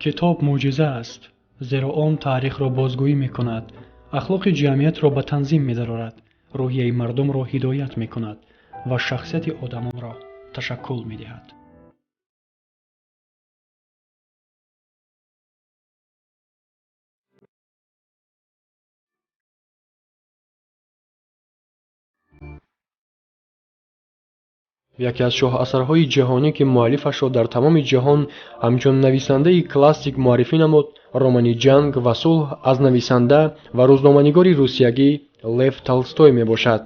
کتاب معجزه است، زیرا آن تاریخ را بازگویی می‌کند، اخلاق جمعیت را به تنظیم می‌دارد، روحیه مردم را هدایت می‌کند و شخصیت آدمان را تشکل می‌دهد. یکی از شاه اثرهای جهانی که مؤلفش را در تمام جهان همچون نویسنده کلاسیک معرفی نمود، رمان جنگ و صلح از نویسنده و روزنامه‌نگار روسیایی لев تولستوی میباشد.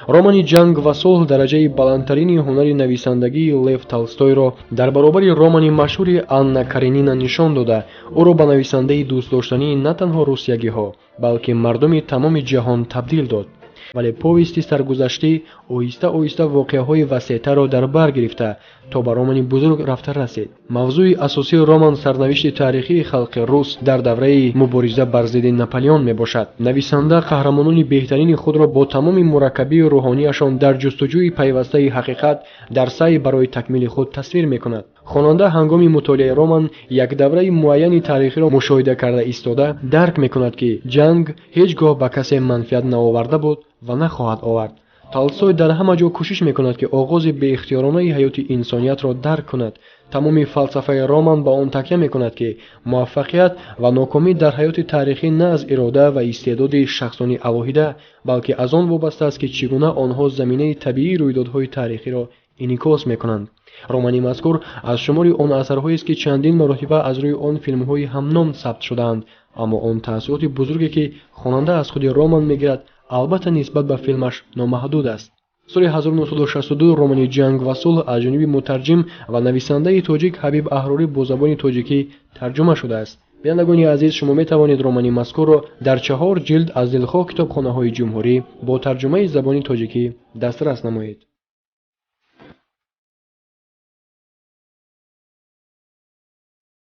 رمان جنگ و صلح درجه بلندترین هنر نویسندگی لев تولستویро در برابر رمان مشهور آننا каренина نشان дода اوро به نویسنده دوست داشتنی نه تنها روسیایی‌ها بلکه مردم تمام جهان تبدیل داد. ولی повести سرگذشته اویسته اویسته واقعه‌های وسیع‌تر را در بر گرفته تا به رمانی بزرگ رفته رسید. موضوع اساسی رمان سرنوشت تاریخی خلق روس در دوره مبارزه بر ضد ناپلئون میباشد. نویسنده قهرمانان بهترین خود را با تمام مرکبی روحانیشان در جستجوی پیوسته حقیقت در سعی برای تکمیل خود تصویر میکند. خواننده هنگام مطالعه رمان یک دوره معین تاریخی را مشاهده کرده ایستاده درک میکند که جنگ هیچگاه به کسی منفعت نآورده بود و نخواهد آورد. تولستوی در همه جا کوشش میکند که آغاز بی اختیارانه حیات انسانیت را درک کند. تمام فلسفه رمان به آن تکیه میکند که موفقیت و ناکامی در حیات تاریخی نه از اراده و استعداد شخصانی علاهیده بلکه از آن وابسته است که چگونه آنها زمینه طبیعی رویدادهای تاریخی را انعکاس میکنند. رمان مذکور از شمار آن اثرهایی است که چندین مرتبه از روی آن فیلم‌های همنام ثبت شده‌اند، اما آن تأثیرات بزرگی که خواننده از خود رمان میگیرد البته نسبت به فیلمش نامحدود است. سال 1962 رمان جنگ و صلح از جانب مترجم و نویسنده تاجیک حبیب احراری با زبان تاجیکی ترجمه شده است. بینندگان عزیز، شما می توانید رمان مذکور را در 4 جلد از دلخواه کتابخانه‌های جمهوری با ترجمه زبان تاجیکی دسترس نمایید.